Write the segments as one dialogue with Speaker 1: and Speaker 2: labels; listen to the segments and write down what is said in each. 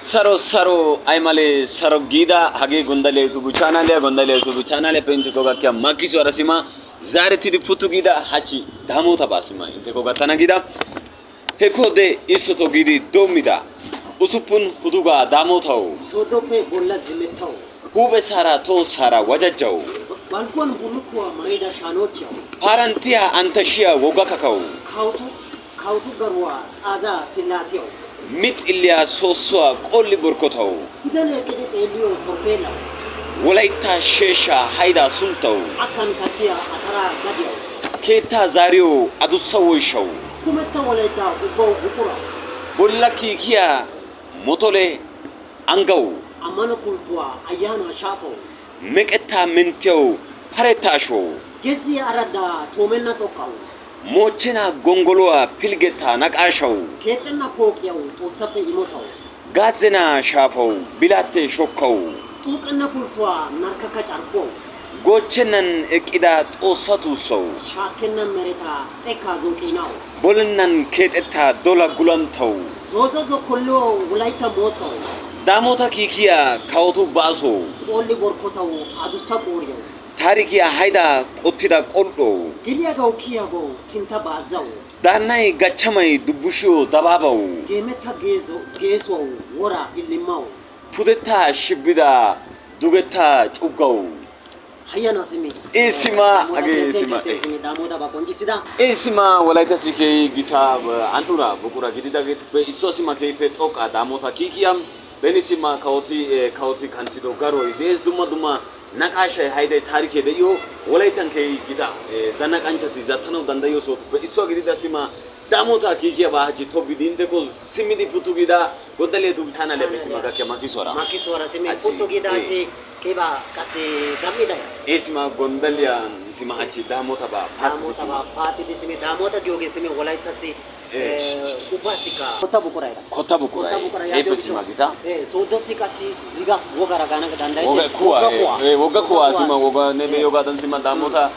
Speaker 1: Saro aymale saro gida hage gondale YouTube channel pente ko gakya makiso arasima zaretidi putu gida hachi damota basima inte ko gatana gida hekode isoto gidi domida usupun kuduga damotaw
Speaker 2: sodope bolla zimetaw
Speaker 1: hube sara to sara wajajjaw
Speaker 2: balkon bulukwa maida shanochaw
Speaker 1: parantia antashia wogakakaw
Speaker 2: kautu garwa aza silasiyaw
Speaker 1: mit ilya soswa qolli burkotaw
Speaker 2: kudane kede teliyo sorpela
Speaker 1: walaita shesha haida sultaw
Speaker 2: akan katia atara gadiyaw
Speaker 1: keta zariyo adusawoyshaw
Speaker 2: kumetta walaita ubo bukura
Speaker 1: bollaki kiya motole angaw
Speaker 2: amana kultwa ayana shapo
Speaker 1: meqetta mintiyaw paretasho
Speaker 2: gezi arada tomenna tokaw
Speaker 1: mochena gongoloa pilgeta naqashaw
Speaker 2: ketena poqyaw tosape imotaw
Speaker 1: gazena shafaw bilate shokkaw
Speaker 2: tuqna kultwa narkaka carko
Speaker 1: gochenan eqida xosatu saw
Speaker 2: shakena mereta teka zoqinaw
Speaker 1: bolnan ketetta dola gulantaw
Speaker 2: zozo kollo walaita motaw
Speaker 1: damota kikiya kawtu baso
Speaker 2: olli borkotaw adusa qoriyaw
Speaker 1: tarikiya haida qottida qoldo
Speaker 2: giliyagaw kiyago sinta bazaw
Speaker 1: danay gachamay dubushiyo dababaw
Speaker 2: gemeta gezo wora illimaw
Speaker 1: pudetta shibida dugetta cugaw
Speaker 2: hayana simi
Speaker 1: isima age isima
Speaker 2: damoda ba konjisida
Speaker 1: isima walaita sike gita andura bukura gidida getupe isosima keipe toka damota kikiyam benisima kawti kantido garoy des duma naqashay hayday tarike deyo walaitan kay gita zanaqanchati zatanaw dandayo sotupe iswa gidida sima damota kikiya ba haji tobidinte ko simidi putu gida godale tu thana le besima ka makisora
Speaker 2: simi putu gida haji keba kase gamida
Speaker 1: isma gondalia sima haji damota ba
Speaker 2: pati simi damota gyoge simi walaita si upasika kota bukura
Speaker 1: epe sima gita
Speaker 2: sodosi kasi ziga wogara gana dandai
Speaker 1: woga kuwa sima woga nebe yoga dan sima damota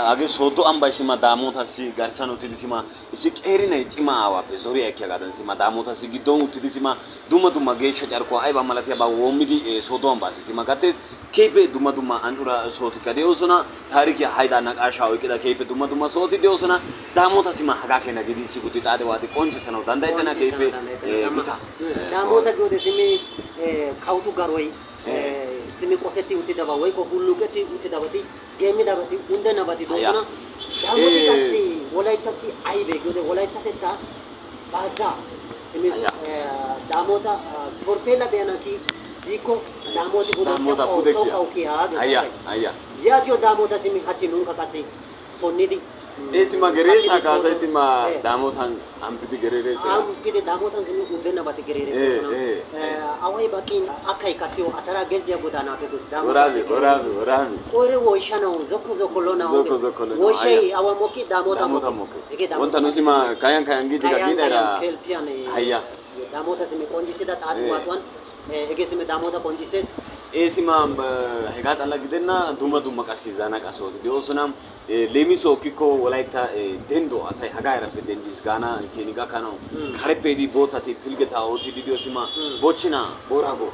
Speaker 1: age sodo amba sima damota si garsano tidi sima isi qerina cima awa pe zoriya ekya gadan sima damota si gidon utidi sima duma geesha carko ayba malatiya ba womidi sodo amba sima gates keipe duma andura soti kade osona tariki hayda naqasha oykida keipe duma soti deosona damota sima haga kena gidi si guti tade wati qoncisano dandaitena keipe gita
Speaker 2: damota gode simi kautu garoy simi qoseti utida ba way ko huluketi utida bati gemi dabati undena bati dosona damoti kasi walaita si aibe gode walaita teta baza simi damota sorpela benaki diko damoti budakya ko kiya
Speaker 1: aya
Speaker 2: ya tio damota simi hachi nunka kasi sonnidi
Speaker 1: esima geresa kasa esima damotan ampiti geresa
Speaker 2: ampiti damotan simi undena bati gerere awai bakin akai katio atara gezia budana pe gus
Speaker 1: orabi
Speaker 2: ore woishana zoko lona woshai awamoki damota
Speaker 1: wonta nusima kayan gidi ra
Speaker 2: haya damota simi konjisida taatu watwan egesime damota konjises
Speaker 1: esima hegat alla gidenna duma qasizana qasot diosonam lemiso kiko walaita dendo asai hagaira pe dendis gana keniga kano karepe di botati pilgeta oti diosima bochina borago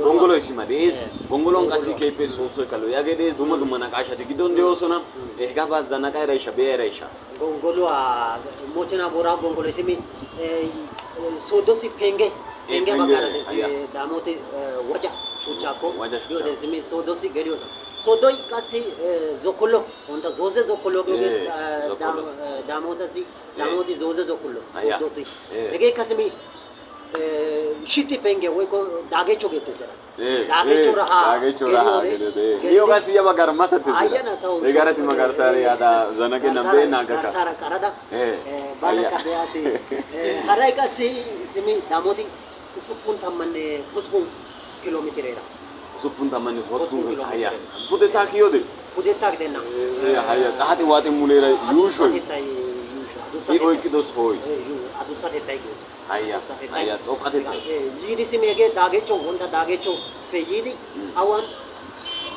Speaker 1: gongolo isima des gongolon qasi kepe soso kalo yage des duma naqasha digidon diosonam hegaba zana qaira shaberesha
Speaker 2: gongolo mochina borago gongolo isimi sodosi penge bagara desi damote waja chuchako yo desimi sodosi geriosa sodoi kasi zokolo onta zoze zokolo ge damoti zoze zokolo sodosi ege kasimi shiti penge we ko dage chogete sera dage chora
Speaker 1: yo kasi ya bagara mata te
Speaker 2: ayana taw
Speaker 1: egara si magar sare yada zona ke nambe naga
Speaker 2: sara karada bala kabeasi harai kasi simi damoti usupun tamanne hospun kilometer era
Speaker 1: usupun tamanne hospun haya budeta kiyode
Speaker 2: budeta denna
Speaker 1: haya tahati wate mulera yusho i oikido soy
Speaker 2: adusa tetai
Speaker 1: haya tokate
Speaker 2: yidi simege dage cho honda dage cho pe yidi awan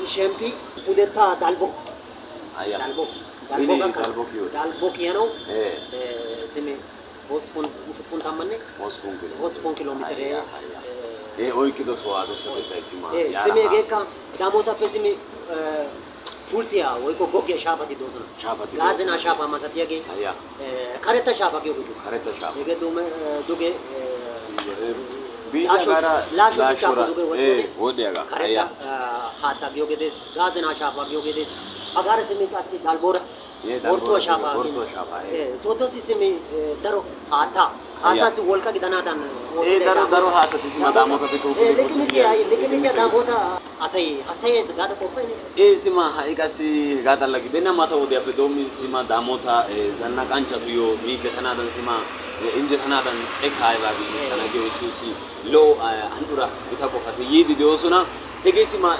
Speaker 2: shempi budeta dalbo
Speaker 1: haya
Speaker 2: dalbo kiyano simi hospun tamanne
Speaker 1: hospun kilometer oyqqido sohuwa adusatettay sima
Speaker 2: simi hegeekka daamootappe simi pulttiya woykko goggiya shaafati doosona.
Speaker 1: shaafati
Speaker 2: Gaazenaa shaafaa masatiyagee
Speaker 1: hayya
Speaker 2: karetta shaafa giyogee dees.
Speaker 1: karetta shaafa
Speaker 2: Hegee duge
Speaker 1: biitta gara
Speaker 2: laasho
Speaker 1: laashora
Speaker 2: shuchchaappe duge
Speaker 1: wodhdhiyaagaa
Speaker 2: karetta haattaa giyogee dees. Gaazenaa shaafaa giyogee dees. Hagaara simi qassi dalboora borttuwa shaafaa soodossi simi daro haattaa haattassi wolqa gidanaadan
Speaker 1: daro haattati sima daamotati
Speaker 2: liqimisiya daamota asay hassayees gaada qoppayne
Speaker 1: sima ha'i qassi hegaa xalla gidenna mata wodiyappe doommin sima daamota zannaqanchchatuyyo giigetanaadan sima injjetanaadan xekkaa aybaa giigissana giyo issi lo''o an'ura gita qofati yiidi de'oosona. hegee sima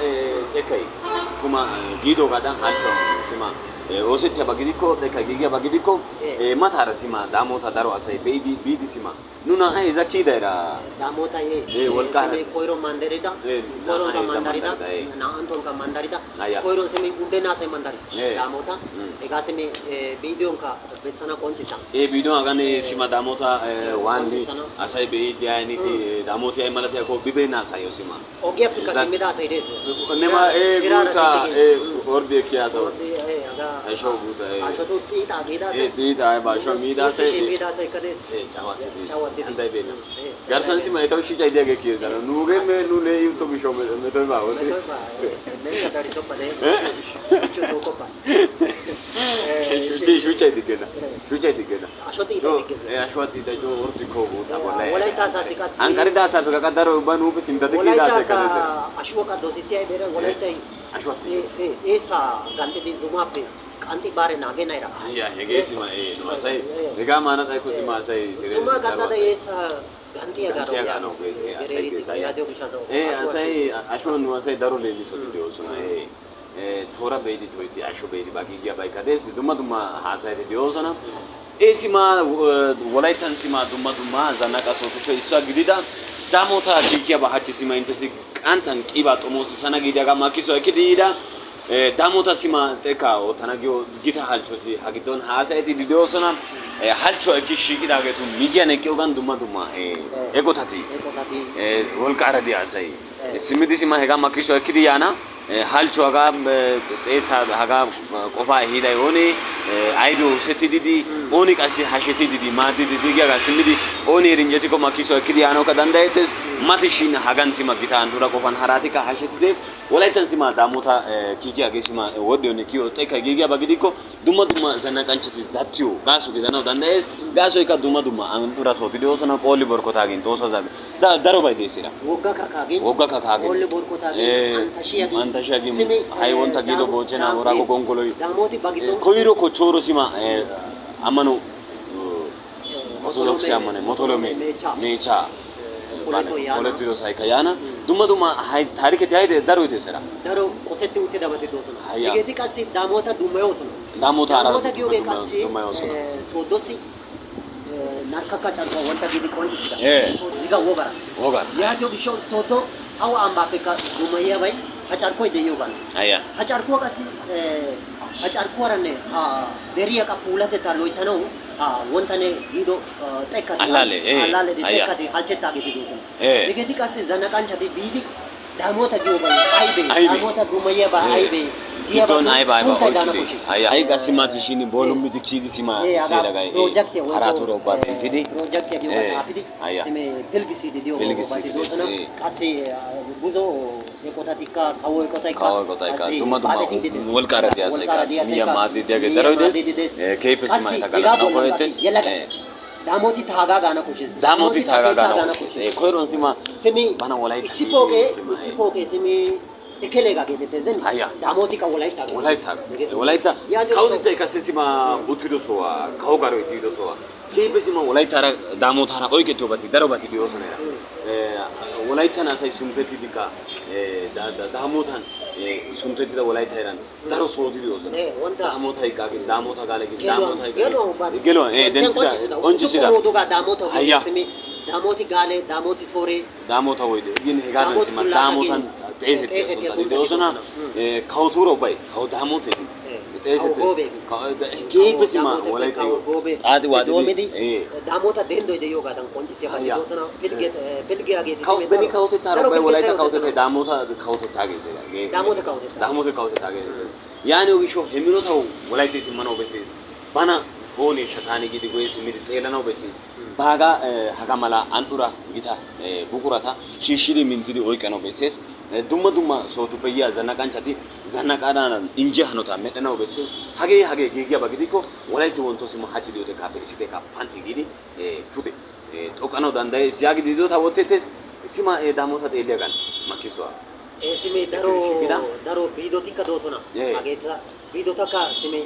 Speaker 1: xekkay tuma giidoogaadan halchchuwa sima oosettiyaaba gidikko xekkay giigiyaaba gidikko mataara sima daamota daro asay be'idi biidi sima nuna iza kiidayra
Speaker 2: daamota
Speaker 1: wolqaara
Speaker 2: koyro mandarida koyronka mandarida naa'antonkka mandarida koyron simi buddeena asay mandaris daamota hegaa simi biidiyoonkka bessana qonccisa
Speaker 1: biidiyoon hagan sima daamota waandi asay be'iidi ayiniti daamoti ay malatiyakko bibeenna asayyo sima
Speaker 2: ogiyappekka simmida asay dees
Speaker 1: nema guutta orddi ekkiya asaw asho guutta
Speaker 2: ashotu xiixaa miida asay
Speaker 1: xiixaa asho miida asay
Speaker 2: miida asaykka dees
Speaker 1: cawattidi anday beena garsan sima etaw shicay diyagee kiyeesana nuugee nune iwto gishaw metoy baa wode
Speaker 2: nekka darissoppa ne shuchchookoppa
Speaker 1: shuchchay diggena shuchchay diggena
Speaker 2: asho xiixaa diggees
Speaker 1: ashuwa xiixay coo ordikko guutta bollay
Speaker 2: wolaytta asaassi qassi
Speaker 1: anqarida asaappe kakka daro ubba nuuppe sinttatikkida asay
Speaker 2: wolaytta asaa ashuwa qaddoosissiyay beera wolayttay
Speaker 1: ashuwa
Speaker 2: eessaa ganxxidi zumaappe qanxxi baare naagena era
Speaker 1: hegee sima nu asay hegaa maana xaykko sima asay
Speaker 2: zumaa ganxxada eessaa ganxiya
Speaker 1: gaanawu asay ashuwan nu asay daro leemisoti de'oosona toora be'idi toyti asho be'idi ba giigiyabaykka dees dumma dumma haasayati de'oosona sima wolayttan sima dumma dumma zannaqa sohotuppe issuwa gidida daamota giigiyaba hachchi sima inttessi qanttan qiibaa xomoosissana giidiyaagaa makkisuwa ekkidi yiida daamota sima xekkaa oottana giyo gita halchchoti ha giddon haasayetiiddi de'oosona. halchchuwa ekki shiiqidaageetu miyiyan eqqiyoogan dumma dumma eqotati wolqqaara diya asay simmidi sima hegaa makkisuwa ekkidi yaana halchchuwa hagaa xeessaa hagaa qofaa ehiiday oonee aybi oosettidi di ooni qassi hashetidi di maaddidi di giyaagaa simmidi ooni erinjjetikko makkisuwa ekkidi yaanawukka danddayettees. mati shin hagan sima gita andura qofan haraatikka hashetide wolayttan sima daamota kiikiyaagee sima wodhdhiyoonne kiyo xekkay giigiyaaba gidikko dumma dumma zannaqanchchati zattiyo gaaso gidanawu danddayees. gaasoykka dumma dumma andura sohoti de'oosona. phoolli borkkotaagin xoossa zabe darobay deesira
Speaker 2: wogga kakaagin
Speaker 1: phoolli
Speaker 2: borkkotaagin
Speaker 1: antashiyagin hay wonta giido goochchenaa woraago gonggoloy
Speaker 2: daamoti ba giddon
Speaker 1: koyro kochchooro sima ammano orthodoxe ammane motolome meechchaa polettidosaykka yaana dumma dumma taariketi hayde daroy deesera
Speaker 2: daro qosetti uttidabati doosona hegeeti qassi daamota dummayoosona
Speaker 1: daamota
Speaker 2: giyogee qassi sooddossi narkkakka carkkuwa wonta giidi qonccissida ziga wogara yaatiyo gishshawu sooddo awa ambbaappekka dummayiyabay ha carkkoy de'iyoogan ha carkkuwa qassi ha carkkuwaaranne deriya qa puulatettaa loyttanawu wontane giido xekkati allaaleti xekkati halchchettaageeti doosona hegeeti qassi zannaqanchchati biidi daamota giyoobay aybee daamota dummayiyaba aybee
Speaker 1: giddon ayba oyqqidi ha'i qassi mati shin boolummidi kiyidi sima seeragay haraatuura ubbaa denttidi
Speaker 2: piroojaktiya giyoogaa xaafidi sime pilggisiidi diyoobati doosona qassi buzo eqotatikka kawo eqotaykka
Speaker 1: dumma dumma wolqqaara diya asaykka miya maaddi diyagee daroy dees keehippe sima eta galatanawu koyettees.
Speaker 2: daamoti taagaa gaana koshshees
Speaker 1: daamoti taagaa gaana koshshees koyron sima bana wolaytta
Speaker 2: issi pooqee simi ekeleegaa geetettees daamotikka wolaytta
Speaker 1: kawotettay qassi sima uttido sohuwa kawo garoy diido sohuwa keehippe sima wolayttaara daamotaara oyqettiyoobati darobati de'oosona. wolayttan asay sunttettidikka daamotan sunttettida wolaytta heeran daro sohoti de'oosona. daamotay qaagin daamota gaale gin daamotay geluwan denttida qonccissida
Speaker 2: daamoti gaale daamoti soore
Speaker 1: daamota woyde gin hegaadan sima daamotan xeesettiya sunttati de'oosona. Kawotuura ubbay kawo daamootati xeesettees. Keehippe sima wolayttayo xaaxi waaxidi
Speaker 2: daamoota denddoy de'iyoogadan qonccissiyabati de'oosona. Pilggiyaageeti
Speaker 1: beni kawotettaara ubbay wolaytta kawotettay daamoota kawotettaa geesees.
Speaker 2: daamoota kawotettaa.
Speaker 1: Daamoota kawotettaa geesees. yaaniyo gishshawu he minotawu wolaytti simmanawu bessees. Bana ooneeshsha taani giidi guye simmidi xeellanawu bessees. Baagaa hagaa mala an"ura gita buqurata shiishshidi minttidi oyqqanawu bessees. Dumma dumma sohotuppe yiya zannaqanchchati zannaqanadan injje hanotaa medhdhanawu bessees. Hagee giigiyaba gidikko wolaytti wontto simma hachchi diyo xekkaappe issi xekkaa pantti giidi pude xoqqanawu danddayees yaagidi hidota wotteettees. Sima daamoota xeelliyagan makkisuwa.
Speaker 2: Simi daro biidotikka doosona. Hageeta biidotakka simi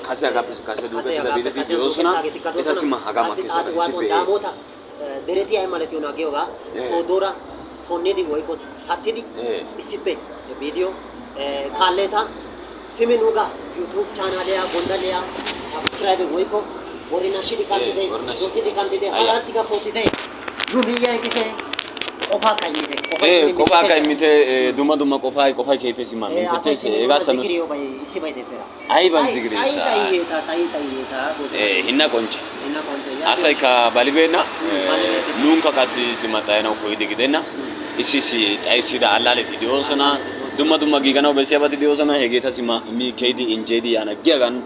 Speaker 1: kase hagaappe kase duuqettida biidoti de'oosona. Eta sima hagaa makkisuwa issippe.
Speaker 2: Daamoota dereti ay malatiyona giyogaa soodoora sonnidi woykko sattidi issippe viidiyoo kaalleeta simi nuuga yuutuub chaanaaliya gonddaliya sabskiraayibe woykko borinashidi kanttite dosidi kanttite haraassikka poottite nu miyyiya eqqite qofaa qaymite.
Speaker 1: Qofaa qaymite dumma dumma qofay keehippe sima minttettees. Hegaa sanus
Speaker 2: issibay deesera.
Speaker 1: ayban zigireeshsha? Hinna qoncce. Asaykka balibeenna nuunikka qassi sima xayanawu koyidi gidenna. Issi xayissida allaaleti de'oosona. Dumma dumma giiganawu bessiyabati de'oosona. Hegeeta sima keeyidi injjeedi yaana giyagan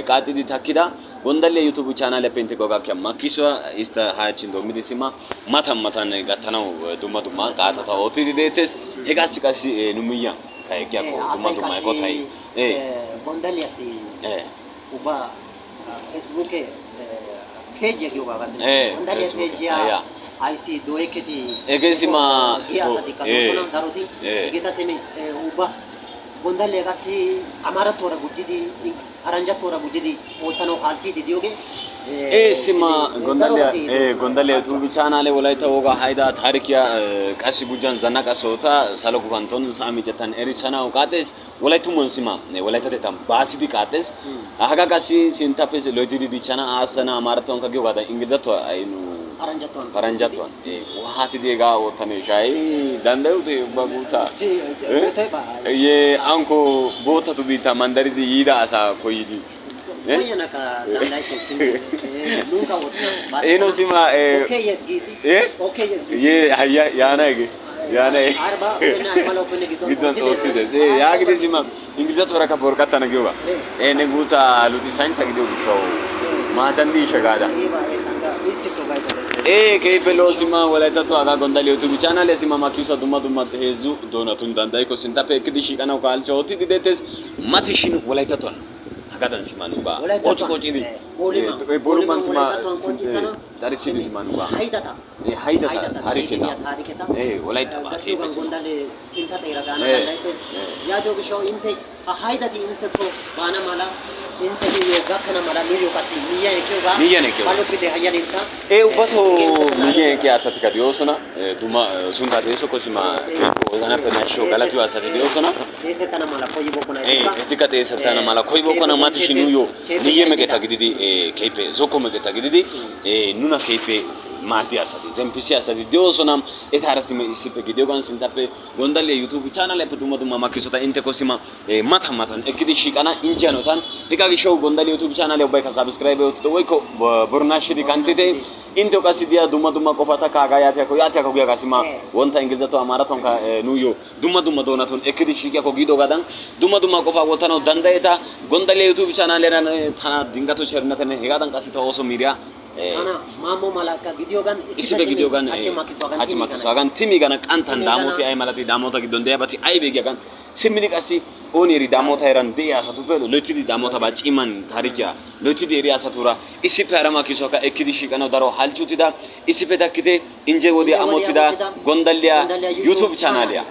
Speaker 1: qaaxxidi takkida gonddalliya yuutuub chaanaaliyappe intteko gakkiya makkisuwa istta hachchin doommidi sima matan gattanawu dumma dumma qaatata oottiiddi deettees. Hegaassi qassi nu miyyiyan ka eqqiyakko dumma dumma eqotay
Speaker 2: gonddalliyassi ubba feesibuuke peejiya giyoogaa qassi gonddalliya peejiya aysi dooyekketi
Speaker 1: egeesima
Speaker 2: giya asatikka doosona daroti hegeeta simi ubba gonddalliya qassi amaarattuwara gujjidi paranjjattuwara gujjidi oottanawu halchchiiddi diyogee
Speaker 1: sima gonddalliya yuutuub chaanaale wolaytta wogaa haydaa taarikiya qassi gujjan zannaqa sohota salo gufantton sa'a micettan erissanawu qaaxxees. Wolayttumman sima wolayttatettan baasidi qaaxxees. Hagaa qassi sinttappe loyttidi dichchana aassana amaarattuwankka giyogaadan inggilizattuwa aynu paranjjattuwan waatidi hegaa oottaneeshsha danddayute ubba guutaa ankko boottatu biittaa manddaridi yiida asaa koyidi
Speaker 2: koyanaka dandayettes nunca otta
Speaker 1: eno sima
Speaker 2: okay yes gidi
Speaker 1: hayya yaana ege yaana
Speaker 2: arba na malo kunne
Speaker 1: giddon toossides yaagidi sima ingilizattuwara ka borqattana giyoga ne guuta luxisanchcha gidiyo gishshawu maadandiishsha gaada keehippe lo'o sima wolayttattuwa hagaa gonddalliya yuutuub chaanaaliya sima makkisuwa dumma dumma heezzu doonatun danddayikko sinttappe ekkidi shiiqanawu halchcha oottiiddi deettees. Mati shin wolayttattuwan hagadan sima nuugaa qoocidi booluman sima darissidi sima nuugaa haydata taariketa wolayttabaa keehippe sima
Speaker 2: sintta xeera gaana dandayettes. Yaatiyo gishshawu intte ha haydati inttekko baana mala intteyo gakkana mala niyo qassi miyyiyan eqqiyoogaa ballottide hayyanintta
Speaker 1: ubbatoo miyyiyan eqqiya asatikka de'oosona. Dumma sunttaa xeesokko sima wozanappe nashshiyo galatiyo asati de'oosona.
Speaker 2: xeesettana mala koyibokkona
Speaker 1: etikka xeesettana mala koyibokkona mati shin nuuyyo miyye meqetta gididi keehippe zokko meqetta gididi nuna keehippe maaddiya asati zemppissiya asati de'oosona. Etaara sima issippe gidiyogan sinttappe gonddalliya yuutuub chaanaaliyappe dumma dumma makkisota intteko sima matan ekkidi shiiqana injje hanotan hegaa gishshawu gonddalliya yuutuub chaanaaliya ubbaykka sabskiraybe oottite woykko borinashshidi kanttite. Intteyo qassi diya dumma dumma qofatakka hagaa yaatiyakko giyagaa sima wontta inggilizattuwa amaarattuwankka nuuyyo dumma dumma doonatun ekkidi shiiqiyakko giidoogadan dumma dumma qofaa wottanawu danddayeta. Gonddalliya yuutuub chaanaaliyaran tana dinggatu chernetenne hegaadan qassi ta ooso miiriya
Speaker 2: maammo malakka gidiyogan
Speaker 1: issippe gidiyogan hachchi makkisuwa hagan timiigana qanttan daamooti ay malati daamota giddon de'iyabati aybee giyagan simmidi qassi ooni eri daamota heeran de'iya asatuppe loyttidi daamotabaa ciman taarikiya loyttidi eriya asatuura issippe hara makkisuwakka ekkidi shiiqanawu daro halchchi uttida issippe takkite injje wodiya amottida gonddalliya yuutuub chaanaaliya